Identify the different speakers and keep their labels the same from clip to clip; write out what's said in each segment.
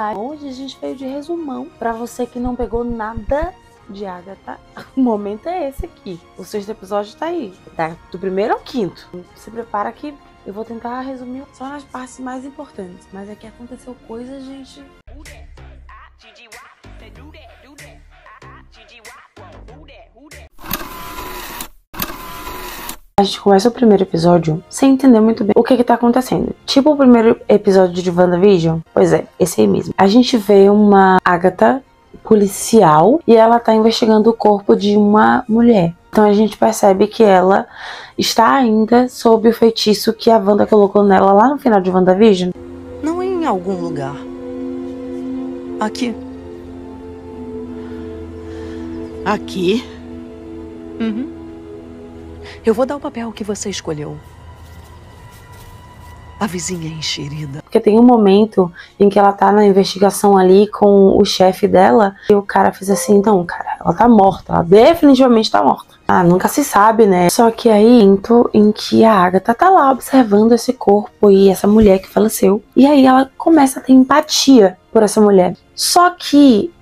Speaker 1: live. Hoje a gente veio de resumão. Pra você que não pegou nada de Agatha, o momento é esse aqui. O sexto episódio tá aí. Tá do primeiro ao quinto. Se prepara que eu vou tentar resumir só nas partes mais importantes. Mas é que aconteceu coisa, gente. A gente começa o primeiro episódio sem entender muito bem o que tá acontecendo. Tipo o primeiro episódio de WandaVision. Pois é, esse aí mesmo. A gente vê uma Agatha policial e ela tá investigando o corpo de uma mulher. Então a gente percebe que ela está ainda sob o feitiço que a Wanda colocou nela lá no final de WandaVision.
Speaker 2: Não é em algum lugar. Aqui. Aqui? Uhum. Eu vou dar o papel que você escolheu. A vizinha enxerida.
Speaker 1: Porque tem um momento em que ela tá na investigação ali com o chefe dela e o cara fez assim, então, cara, ela tá morta, ela definitivamente tá morta. Ah, nunca se sabe, né? Só que aí, em que a Agatha tá lá observando esse corpo e essa mulher que faleceu. E aí ela começa a ter empatia por essa mulher. Só que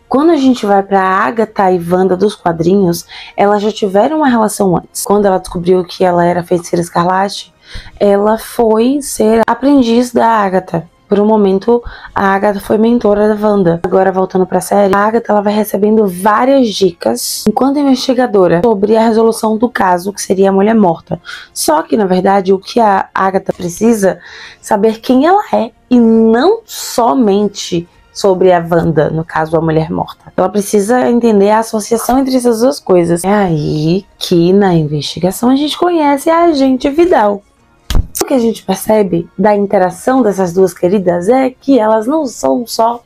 Speaker 1: quando a gente vai pra Agatha e Wanda dos quadrinhos, elas já tiveram uma relação antes. Quando ela descobriu que ela era feiticeira escarlate, ela foi ser aprendiz da Agatha. Por um momento, a Agatha foi mentora da Wanda. Agora, voltando pra série, a Agatha ela vai recebendo várias dicas, enquanto investigadora, sobre a resolução do caso, que seria a mulher morta. Só que, na verdade, o que a Agatha precisa saber quem ela é, e não somente sobre a Wanda, no caso a mulher morta. Ela precisa entender a associação entre essas duas coisas. É aí que na investigação a gente conhece a agente Vidal. O que a gente percebe da interação dessas duas queridas é que elas não são só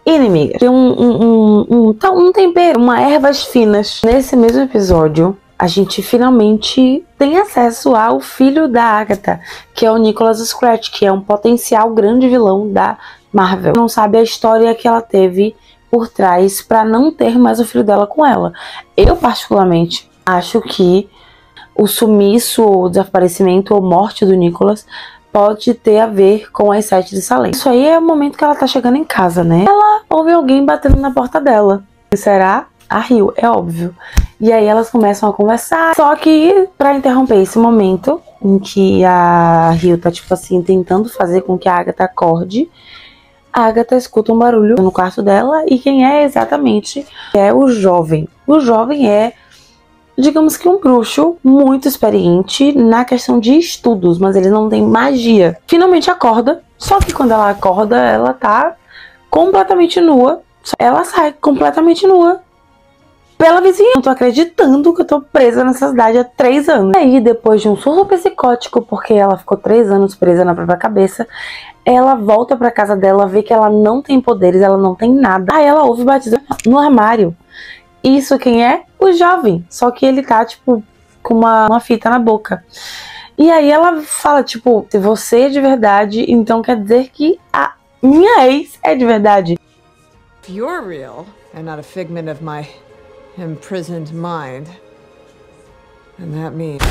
Speaker 1: inimigas. Tem um tempero, uma ervas finas. Nesse mesmo episódio, a gente finalmente tem acesso ao filho da Agatha, que é o Nicholas Scratch, que é um potencial grande vilão da Marvel. Não sabe a história que ela teve por trás para não ter mais o filho dela com ela. Eu, particularmente, acho que o sumiço, ou desaparecimento ou morte do Nicholas pode ter a ver com as sete de Salem. Isso aí é o momento que ela tá chegando em casa, né? Ela ouve alguém batendo na porta dela. E será? A Rio, é óbvio. E aí elas começam a conversar. Só que, pra interromper esse momento em que a Rio tá, tipo assim, tentando fazer com que a Agatha acorde, a Agatha escuta um barulho no quarto dela. E quem é exatamente? É o jovem. O jovem é, digamos que um bruxo muito experiente na questão de estudos, mas ele não tem magia. Finalmente acorda, só que quando ela acorda, ela tá completamente nua. Ela sai completamente nua pela vizinha. Não tô acreditando que eu tô presa nessa cidade há 3 anos. E aí, depois de um surto psicótico, porque ela ficou 3 anos presa na própria cabeça, ela volta pra casa dela, vê que ela não tem poderes, ela não tem nada. Aí ela ouve batida no armário. Isso quem é? O jovem. Só que ele tá, tipo, com uma fita na boca. E aí ela fala, tipo, se você é de verdade, então quer dizer que a minha ex é de verdade.
Speaker 3: If you're real, and not a figment of my imprisoned mind, then that means...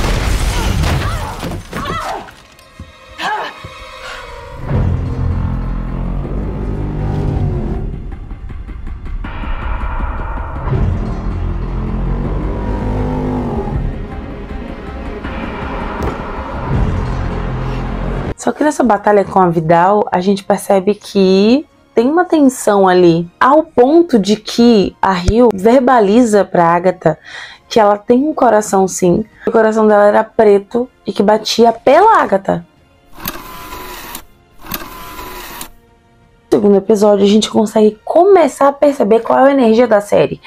Speaker 1: Só que nessa batalha com a Vidal, a gente percebe que tem uma tensão ali, ao ponto de que a Rio verbaliza pra Agatha que ela tem um coração sim, o coração dela era preto e que batia pela Agatha. No segundo episódio, a gente consegue começar a perceber qual é a energia da série,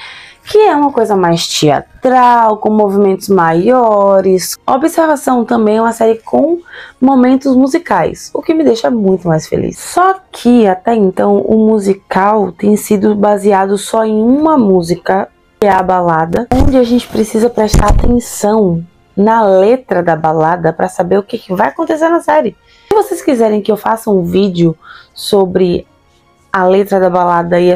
Speaker 1: que é uma coisa mais teatral, com movimentos maiores. Observação também é uma série com momentos musicais, o que me deixa muito mais feliz. Só que até então o musical tem sido baseado só em uma música, que é a balada, onde a gente precisa prestar atenção na letra da balada para saber o que vai acontecer na série. Se vocês quiserem que eu faça um vídeo sobre a letra da balada e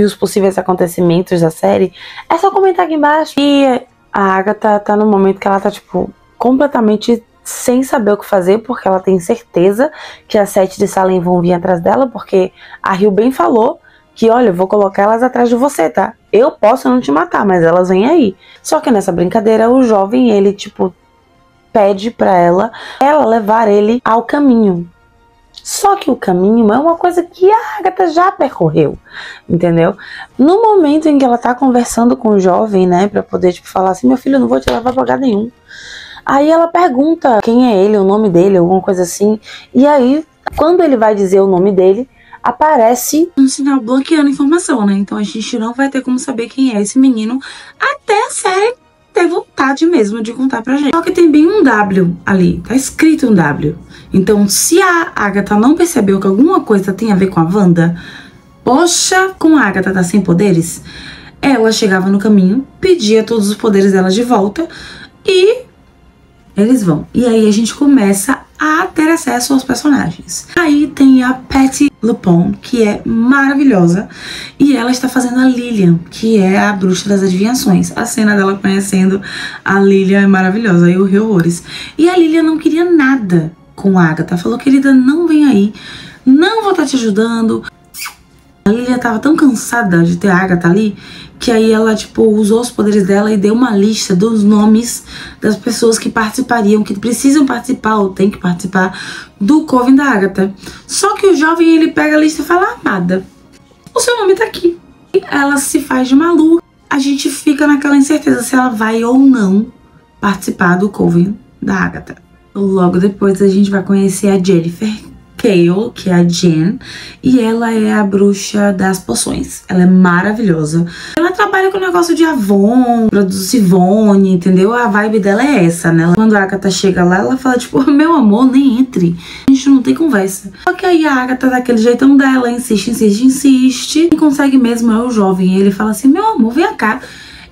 Speaker 1: os possíveis acontecimentos da série, é só comentar aqui embaixo. E a Agatha tá no momento que ela tá, tipo, completamente sem saber o que fazer, porque ela tem certeza que as 7 de Salem vão vir atrás dela, porque a Rio bem falou que, olha, eu vou colocar elas atrás de você, tá? Eu posso não te matar, mas elas vêm aí. Só que nessa brincadeira, o jovem, ele, tipo, pede pra ela levar ele ao caminho. Só que o caminho é uma coisa que a Agatha já percorreu, entendeu? No momento em que ela tá conversando com o jovem, né, pra poder, tipo, falar assim, meu filho, eu não vou te levar pra lugar nenhum. Aí ela pergunta quem é ele, o nome dele, alguma coisa assim. E aí, quando ele vai dizer o nome dele, aparece um sinal bloqueando a informação, né? Então a gente não vai ter como saber quem é esse menino até a série ter vontade mesmo de contar pra gente. Só que tem bem um W ali, tá escrito um W. Então se a Agatha não percebeu que alguma coisa tem a ver com a Wanda, poxa, como a Agatha tá sem poderes, ela chegava no caminho, pedia todos os poderes dela de volta e eles vão. E aí a gente começa a ter acesso aos personagens. Aí tem a Patti LuPone, que é maravilhosa, e ela está fazendo a Lillian, que é a bruxa das adivinhações. A cena dela conhecendo a Lillian é maravilhosa, eu ri horrores. E a Lillian não queria nada com a Agatha, falou, querida, não vem aí, não vou estar te ajudando. A Lillian tava tão cansada de ter a Agatha ali, que aí ela, tipo, usou os poderes dela e deu uma lista dos nomes das pessoas que participariam, que precisam participar ou tem que participar do Coven da Agatha. Só que o jovem, ele pega a lista e fala, amada, o seu nome tá aqui. E ela se faz de maluca. A gente fica naquela incerteza se ela vai ou não participar do Coven da Agatha. Logo depois a gente vai conhecer a Jennifer Cale, que é a Jen, e ela é a bruxa das poções. Ela é maravilhosa. Ela trabalha com o negócio de Avon, produz Sivone, entendeu? A vibe dela é essa, né? Quando a Agatha chega lá, ela fala, tipo, meu amor, nem entre. A gente não tem conversa. Só que aí a Agatha, daquele jeitão dela, insiste. Quem consegue mesmo é o jovem. E ele fala assim, meu amor, vem cá.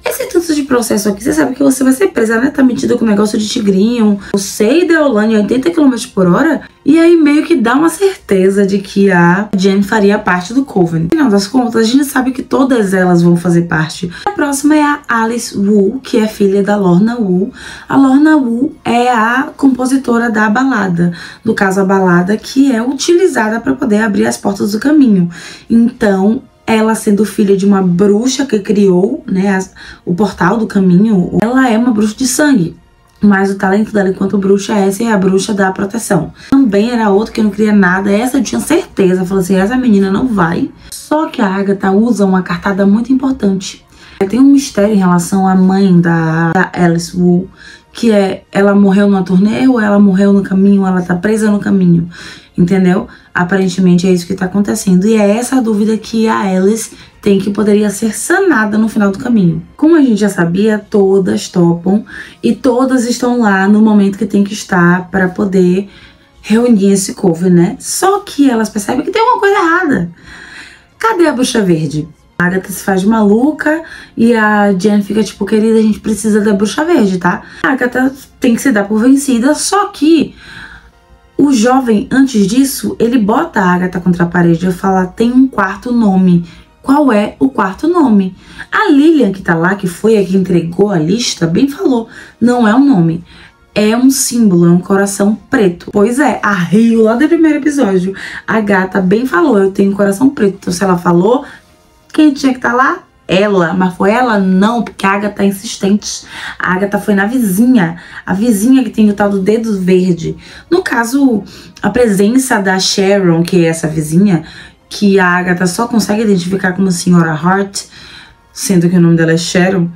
Speaker 1: Esse tanto de processo aqui, você sabe que você vai ser presa, né? Tá metida com o negócio de tigrinho. Você e Deolane 80 km por hora. E aí meio que dá uma certeza de que a Jen faria parte do Coven. No final das contas, a gente sabe que todas elas vão fazer parte. A próxima é a Alice Wu, que é filha da Lorna Wu. A Lorna Wu é a compositora da balada. No caso, a balada que é utilizada para poder abrir as portas do caminho. Então, ela sendo filha de uma bruxa que criou, né, o portal do caminho, ela é uma bruxa de sangue. Mas o talento dela enquanto bruxa é essa, é a bruxa da proteção. Também era outra que não queria nada, essa eu tinha certeza. Falei assim, essa menina não vai. Só que a Agatha usa uma cartada muito importante. Tem um mistério em relação à mãe da Alice Wu, que é, ela morreu numa turnê ou ela morreu no caminho, ela tá presa no caminho, entendeu? Aparentemente é isso que tá acontecendo. E é essa a dúvida que a Alice tem, que poderia ser sanada no final do caminho. Como a gente já sabia, todas topam e todas estão lá no momento que tem que estar para poder reunir esse coven, né? Só que elas percebem que tem uma coisa errada. Cadê a bruxa verde? A Agatha se faz de maluca e a Jen fica tipo, querida, a gente precisa da bruxa verde, tá? A Agatha tem que se dar por vencida, só que o jovem, antes disso, ele bota a Agatha contra a parede e fala, tem um quarto nome. Qual é o quarto nome? A Lillian, que tá lá, que foi a que entregou a lista, bem falou, não é um nome. É um símbolo, é um coração preto. Pois é, a Rio, lá do primeiro episódio, a gata bem falou, eu tenho um coração preto. Então, se ela falou, quem tinha que estar lá? Ela. Mas foi ela? Não, porque a Agatha é insistente. A Agatha foi na vizinha. A vizinha que tem o tal do dedo verde. No caso, a presença da Sharon, que é essa vizinha, que a Agatha só consegue identificar como Senhora Hart, sendo que o nome dela é Sharon,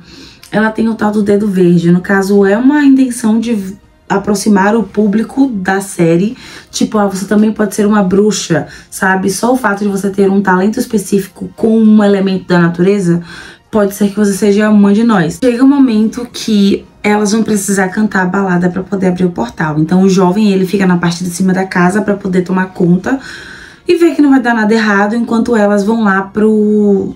Speaker 1: ela tem o tal do dedo verde. No caso, é uma intenção de aproximar o público da série. Tipo, você também pode ser uma bruxa, sabe? Só o fato de você ter um talento específico com um elemento da natureza, pode ser que você seja uma de nós. Chega um momento que elas vão precisar cantar a balada para poder abrir o portal. Então o jovem, ele fica na parte de cima da casa para poder tomar conta e ver que não vai dar nada errado, enquanto elas vão lá pro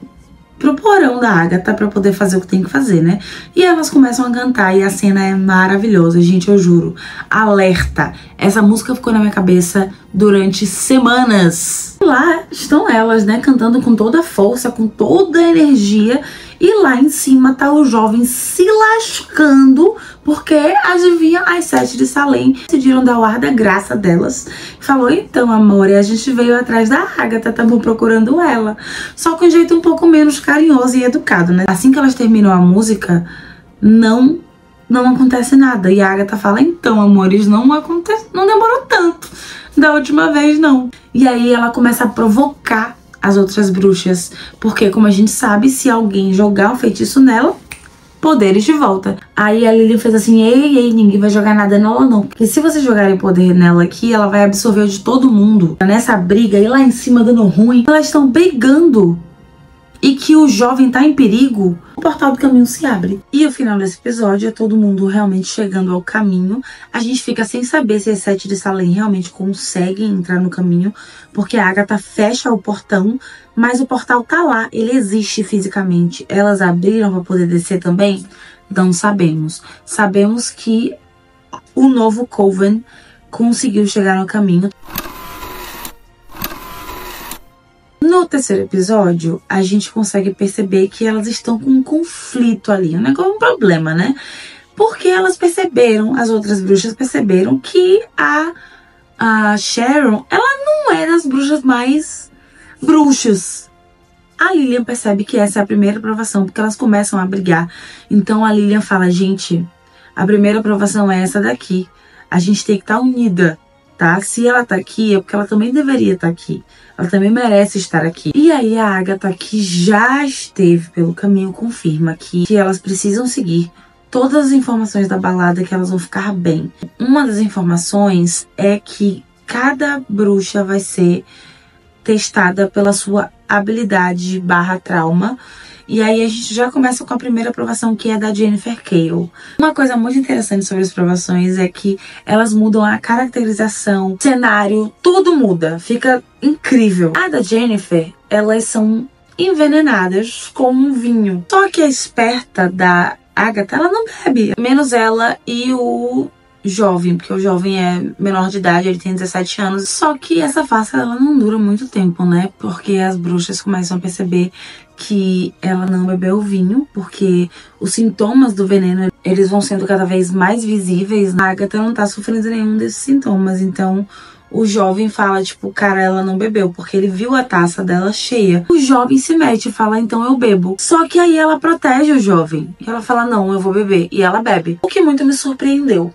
Speaker 1: porão da Agatha pra poder fazer o que tem que fazer, né? E elas começam a cantar e a cena é maravilhosa, gente, eu juro. Alerta! Essa música ficou na minha cabeça durante semanas. E lá estão elas, né, cantando com toda a força, com toda a energia E lá em cima tá o jovem se lascando, porque adivinha, as 7 de Salem decidiram dar o ar da graça delas. Falou, então, amor, a gente veio atrás da Agatha, estamos procurando ela. Só com um jeito um pouco menos carinhoso e educado, né? Assim que elas terminam a música, não acontece nada. E a Agatha fala, então, amores, não demorou tanto da última vez, não. E aí ela começa a provocar as outras bruxas, porque, como a gente sabe, se alguém jogar um feitiço nela, poderes de volta. Aí a Lilian fez assim, ei, ninguém vai jogar nada nela não, porque se vocês jogarem poder nela aqui, ela vai absorver o de todo mundo. Nessa briga, e lá em cima dando ruim, elas estão brigando. E que o jovem tá em perigo, o portal do caminho se abre. E o final desse episódio é todo mundo realmente chegando ao caminho. A gente fica sem saber se as 7 de Salem realmente conseguem entrar no caminho, porque a Agatha fecha o portão, mas o portal tá lá, ele existe fisicamente. Elas abriram para poder descer também? Não sabemos. Sabemos que o novo Coven conseguiu chegar no caminho. No terceiro episódio, a gente consegue perceber que elas estão com um conflito ali, um problema, né? Porque elas perceberam, as outras bruxas perceberam que a Sharon, ela não é das bruxas mais bruxas. A Lilian percebe que essa é a primeira provação, porque elas começam a brigar. Então a Lilian fala, gente, a primeira provação é essa daqui. A gente tem que estar unida, tá? Se ela tá aqui, é porque ela também deveria estar aqui. Ela também merece estar aqui. E aí a Agatha, que já esteve pelo caminho, confirma que elas precisam seguir todas as informações da balada, que elas vão ficar bem. Uma das informações é que cada bruxa vai ser testada pela sua habilidade / trauma. E aí a gente já começa com a primeira provação, que é da Jennifer Cale. Uma coisa muito interessante sobre as provações é que elas mudam a caracterização, cenário, tudo muda. Fica incrível. A da Jennifer, elas são envenenadas com um vinho. Só que a esperta da Agatha, ela não bebe. Menos ela e o jovem, porque o jovem é menor de idade, ele tem 17 anos. Só que essa farsa, ela não dura muito tempo, né? Porque as bruxas começam a perceber que ela não bebeu vinho, porque os sintomas do veneno, eles vão sendo cada vez mais visíveis. A Agatha não tá sofrendo nenhum desses sintomas, então o jovem fala, tipo, cara, ela não bebeu, porque ele viu a taça dela cheia. O jovem se mete e fala, então eu bebo. Só que aí ela protege o jovem. E ela fala, não, eu vou beber. E ela bebe. O que muito me surpreendeu,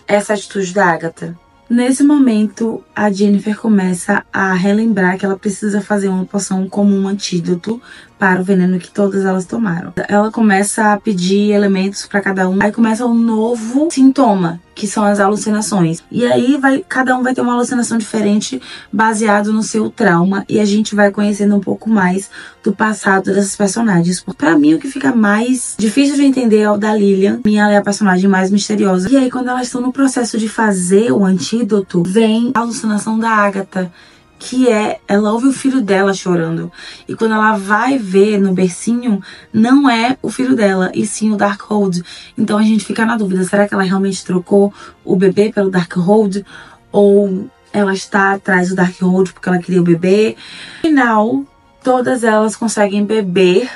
Speaker 1: essa atitude da Agatha. Nesse momento, a Jennifer começa a relembrar que ela precisa fazer uma poção como um antídoto para o veneno que todas elas tomaram. Ela começa a pedir elementos para cada um. Aí começa um novo sintoma, que são as alucinações. E aí cada um vai ter uma alucinação diferente baseado no seu trauma. E a gente vai conhecendo um pouco mais do passado dessas personagens. Pra mim, o que fica mais difícil de entender é o da Lilian. Ela é a personagem mais misteriosa. E aí, quando elas estão no processo de fazer o antídoto, vem a alucinação da Agatha, que ela ouve o filho dela chorando. E quando ela vai ver no bercinho, não é o filho dela, e sim o Darkhold. Então a gente fica na dúvida, será que ela realmente trocou o bebê pelo Darkhold? Ou ela está atrás do Darkhold porque ela queria o bebê? No final, todas elas conseguem beber,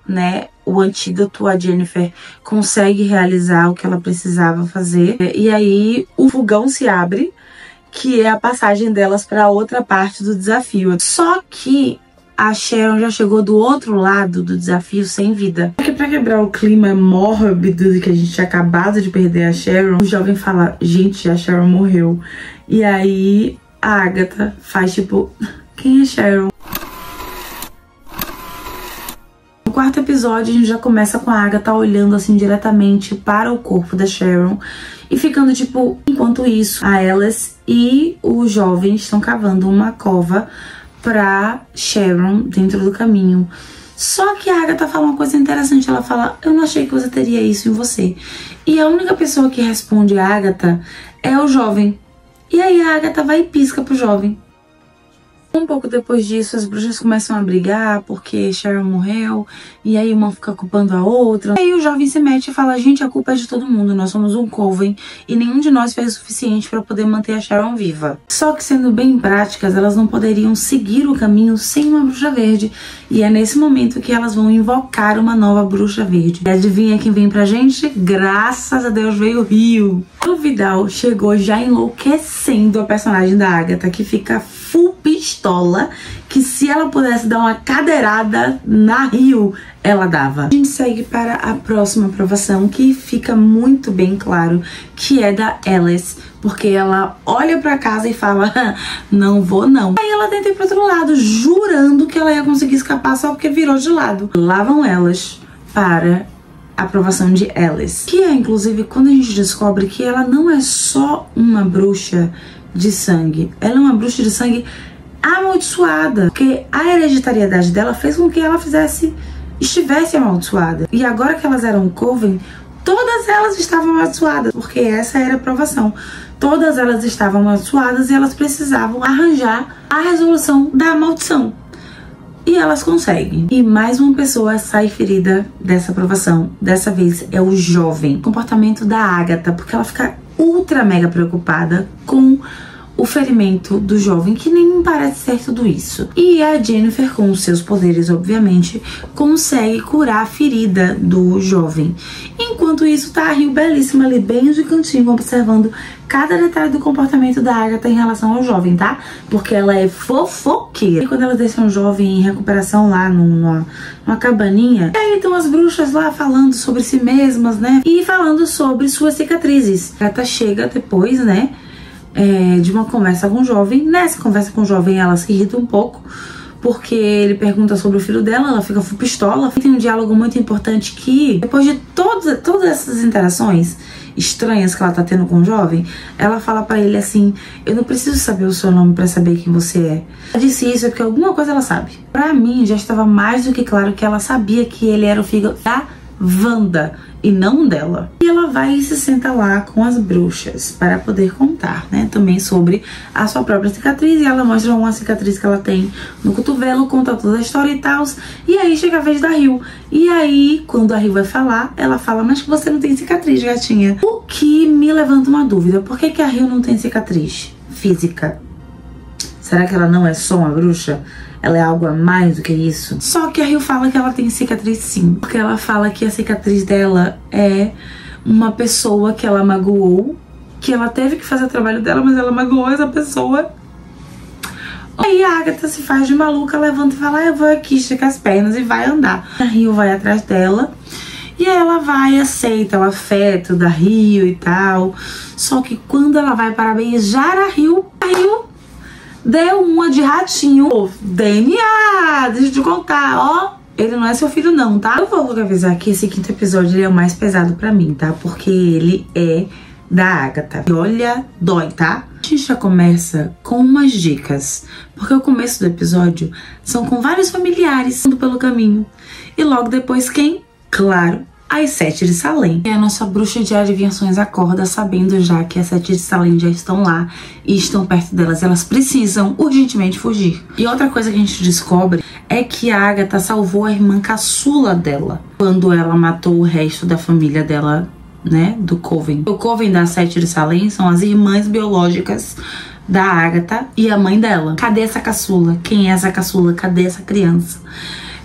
Speaker 1: né, o antídoto. A Jennifer consegue realizar o que ela precisava fazer. E aí o fogão se abre, que é a passagem delas para outra parte do desafio. Só que a Sharon já chegou do outro lado do desafio sem vida. Porque pra quebrar o clima mórbido de que a gente tinha acabado de perder a Sharon, o jovem fala, gente, a Sharon morreu. E aí a Agatha faz tipo, quem é Sharon? No quarto episódio, a gente já começa com a Agatha olhando assim diretamente para o corpo da Sharon e ficando tipo, enquanto isso, a Alice e o jovem estão cavando uma cova pra Sharon dentro do caminho. Só que a Agatha fala uma coisa interessante, ela fala, eu não achei que você teria isso em você. E a única pessoa que responde a Agatha é o jovem. E aí a Agatha vai e pisca pro jovem. Um pouco depois disso, as bruxas começam a brigar porque Sharon morreu, e aí uma fica culpando a outra. E aí o jovem se mete e fala: gente, a culpa é de todo mundo, nós somos um coven e nenhum de nós fez o suficiente para poder manter a Sharon viva. Só que, sendo bem práticas, elas não poderiam seguir o caminho sem uma bruxa verde, e é nesse momento que elas vão invocar uma nova bruxa verde. E adivinha quem vem pra gente? Graças a Deus veio o Rio. O Vidal chegou já enlouquecendo a personagem da Agatha, que fica full pistola, que se ela pudesse dar uma cadeirada na Rio, ela dava. A gente segue para a próxima aprovação, que fica muito bem claro que é da Alice, porque ela olha pra casa e fala: não vou não. Aí ela tenta ir pro outro lado, jurando que ela ia conseguir escapar só porque virou de lado. Lá vão elas para a aprovação de Alice, que é inclusive quando a gente descobre que ela não é só uma bruxa de sangue, ela é uma bruxa de sangue amaldiçoada, porque a hereditariedade dela fez com que ela estivesse amaldiçoada. E agora que elas eram coven, todas elas estavam amaldiçoadas, porque essa era a aprovação. Todas elas estavam amaldiçoadas e elas precisavam arranjar a resolução da maldição. E elas conseguem. E mais uma pessoa sai ferida dessa aprovação. Dessa vez é o jovem. O comportamento da Agatha, porque ela fica ultra mega preocupada com o ferimento do jovem, que nem parece ser tudo isso. E a Jennifer, com os seus poderes, obviamente, consegue curar a ferida do jovem. Enquanto isso, tá a Rio belíssima ali, bem de cantinho, observando cada detalhe do comportamento da Agatha em relação ao jovem, tá? Porque ela é fofoqueira. E quando elas deixam o jovem em recuperação lá numa cabaninha, e aí estão as bruxas lá falando sobre si mesmas, né? E falando sobre suas cicatrizes. A Agatha chega depois, né? De uma conversa com o jovem. Nessa conversa com o jovem, ela se irrita um pouco, porque ele pergunta sobre o filho dela, ela fica full pistola. Tem um diálogo muito importante que, depois de todas essas interações estranhas que ela tá tendo com o jovem, ela fala pra ele assim: eu não preciso saber o seu nome pra saber quem você é. Ela disse isso porque alguma coisa ela sabe. Pra mim, já estava mais do que claro que ela sabia que ele era o filho da Wanda e não dela. E ela vai e se senta lá com as bruxas para poder contar, né, também sobre a sua própria cicatriz. E ela mostra uma cicatriz que ela tem no cotovelo, conta toda a história e tal. E aí chega a vez da Rio. E aí, quando a Rio vai falar, ela fala: mas que você não tem cicatriz, gatinha. O que me levanta uma dúvida: por que a Rio não tem cicatriz física? Será que ela não é só uma bruxa? Ela é algo a mais do que isso? Só que a Rio fala que ela tem cicatriz sim, porque ela fala que a cicatriz dela é uma pessoa que ela magoou, que ela teve que fazer o trabalho dela, mas ela magoou essa pessoa. Aí a Agatha se faz de maluca, levanta e fala: eu vou aqui esticar as pernas, e vai andar. A Rio vai atrás dela, e aí ela vai, aceita o afeto da Rio e tal. Só que quando ela vai para beijar a Rio deu uma de ratinho. DNA, deixa eu te contar, ó. Ele não é seu filho não, tá? Eu vou avisar que esse quinto episódio ele é o mais pesado pra mim, tá? Porque ele é da Agatha. E olha, dói, tá? A gente já começa com umas dicas, porque o começo do episódio são com vários familiares indo pelo caminho. E logo depois quem? Claro, as Sete de Salem. E a nossa bruxa de adivinhações acorda sabendo já que as Sete de Salem já estão lá e estão perto delas. Elas precisam urgentemente fugir. E outra coisa que a gente descobre é que a Agatha salvou a irmã caçula dela quando ela matou o resto da família dela, né, do Coven. O Coven das Sete de Salem são as irmãs biológicas da Agatha e a mãe dela. Cadê essa caçula? Quem é essa caçula? Cadê essa criança?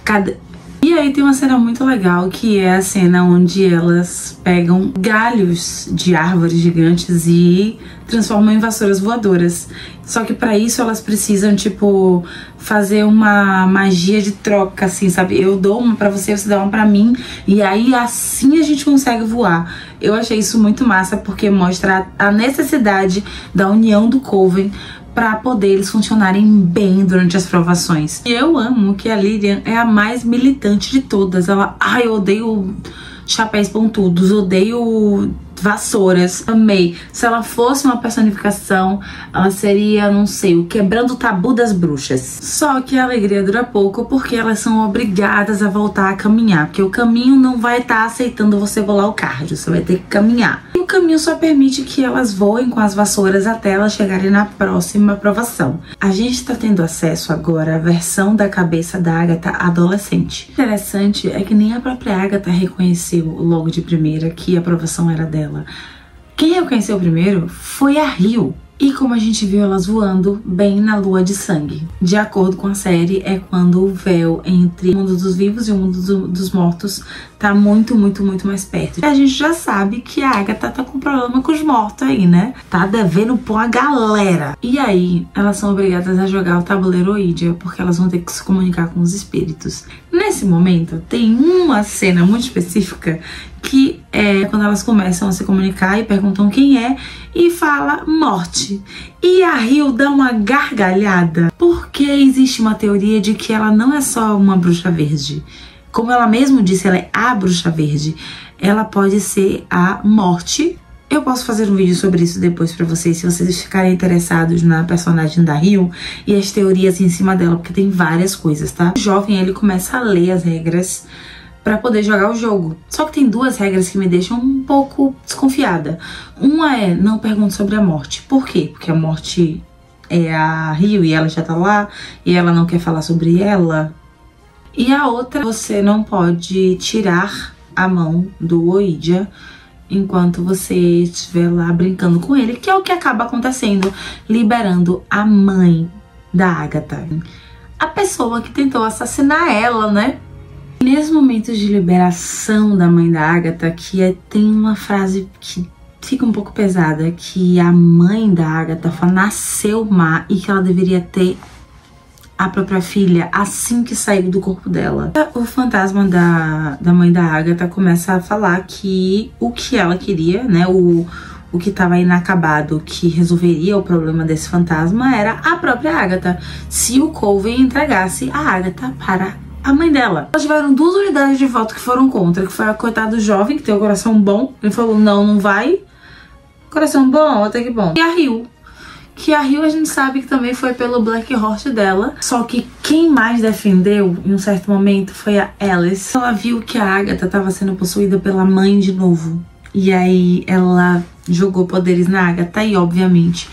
Speaker 1: Cadê? E aí tem uma cena muito legal, que é a cena onde elas pegam galhos de árvores gigantes e transformam em vassouras voadoras. Só que pra isso elas precisam, tipo, fazer uma magia de troca, assim, sabe? Eu dou uma pra você, você dá uma pra mim, e aí assim a gente consegue voar. Eu achei isso muito massa, porque mostra a necessidade da união do Coven para poder eles funcionarem bem durante as provações. E eu amo que a Lilian é a mais militante de todas. Ela, ai, eu odeio chapéus pontudos, odeio vassouras. Amei. Se ela fosse uma personificação, ela seria, não sei, o quebrando o tabu das bruxas. Só que a alegria dura pouco porque elas são obrigadas a voltar a caminhar, porque o caminho não vai estar aceitando você rolar o cardio, você vai ter que caminhar. E o caminho só permite que elas voem com as vassouras até elas chegarem na próxima aprovação. A gente está tendo acesso agora à versão da cabeça da Agatha adolescente. O interessante é que nem a própria Agatha reconheceu logo de primeira que a aprovação era dela. Quem reconheceu primeiro foi a Rio. E como a gente viu elas voando bem na lua de sangue. De acordo com a série, é quando o véu entre o mundo dos vivos e o mundo dos mortos tá muito mais perto. E a gente já sabe que a Agatha tá com problema com os mortos aí, né? Tá devendo pôr a galera. E aí, elas são obrigadas a jogar o tabuleiro Ouija, porque elas vão ter que se comunicar com os espíritos. Nesse momento, tem uma cena muito específica que é quando elas começam a se comunicar e perguntam quem é e fala morte. E a Rio dá uma gargalhada porque existe uma teoria de que ela não é só uma bruxa verde. Como ela mesma disse, ela é a bruxa verde. Ela pode ser a morte. Eu posso fazer um vídeo sobre isso depois pra vocês, se vocês ficarem interessados na personagem da Rio e as teorias em cima dela, porque tem várias coisas, tá? O jovem, ele começa a ler as regras pra poder jogar o jogo. Só que tem duas regras que me deixam um pouco desconfiada. Uma é, não pergunte sobre a morte. Por quê? Porque a morte é a Rio e ela já tá lá e ela não quer falar sobre ela. E a outra, você não pode tirar a mão do Ouija enquanto você estiver lá brincando com ele, que é o que acaba acontecendo, liberando a mãe da Agatha. A pessoa que tentou assassinar ela, né? Nesse momento de liberação da mãe da Agatha, tem uma frase que fica um pouco pesada, que a mãe da Agatha nasceu má e que ela deveria ter a própria filha assim que saiu do corpo dela. O fantasma da mãe da Agatha começa a falar que o que ela queria, né, o que estava inacabado, que resolveria o problema desse fantasma, era a própria Agatha, se o Coven entregasse a Agatha para a mãe dela. Elas tiveram duas unidades de voto que foram contra, que foi a coitada do jovem, que tem o coração bom, ele falou, não vai, coração bom, até que bom. E a Rio, que a Rio a gente sabe que também foi pelo Black Horse dela, só que quem mais defendeu em um certo momento foi a Alice. Ela viu que a Agatha estava sendo possuída pela mãe de novo, e aí ela jogou poderes na Agatha e obviamente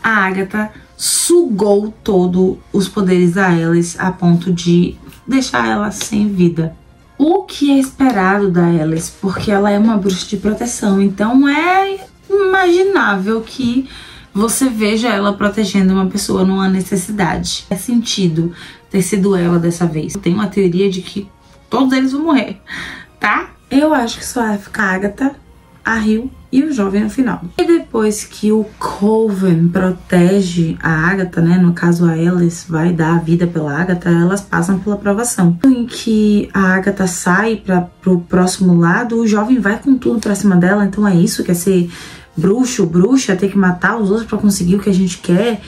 Speaker 1: a Agatha sugou todos os poderes da Alice a ponto de deixar ela sem vida. O que é esperado da Alice, porque ela é uma bruxa de proteção, então é imaginável que você veja ela protegendo uma pessoa numa necessidade. É sentido ter sido ela dessa vez. Tem uma teoria de que todos eles vão morrer, tá? Eu acho que só vai ficar a Agatha, a Rio e o jovem no final. E depois que o Coven protege a Agatha, né, no caso a Alice vai dar a vida pela Agatha, elas passam pela aprovação. Em que a Agatha sai pro próximo lado, o jovem vai com tudo pra cima dela, então é isso, quer ser bruxo, bruxa, ter que matar os outros pra conseguir o que a gente quer.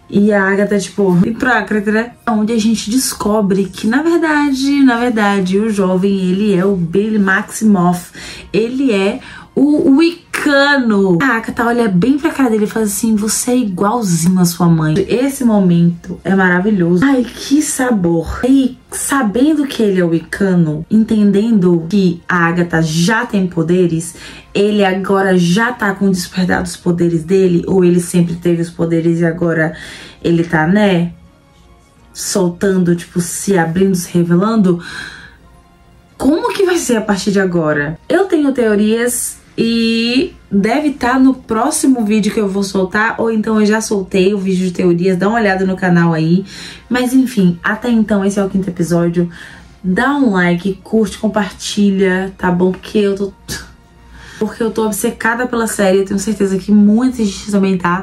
Speaker 1: E a Agatha, tipo, hipócrita, né? Onde a gente descobre que, na verdade, o jovem, ele é o Billy Maximoff. Ele é o Wicano. A Agatha olha bem pra cara dele e fala assim, você é igualzinho a sua mãe. Esse momento é maravilhoso. Ai, que sabor. E sabendo que ele é o Wicano, entendendo que a Agatha já tem poderes, ele agora já tá com o despertar dos poderes dele, ou ele sempre teve os poderes e agora ele tá, né, soltando, tipo, se abrindo, se revelando. Como que vai ser a partir de agora? Eu tenho teorias e deve estar no próximo vídeo que eu vou soltar, ou então eu já soltei o vídeo de teorias, dá uma olhada no canal aí. Mas enfim, até então esse é o 5º episódio. Dá um like, curte, compartilha, tá bom? Porque eu tô obcecada pela série, eu tenho certeza que muita gente também tá.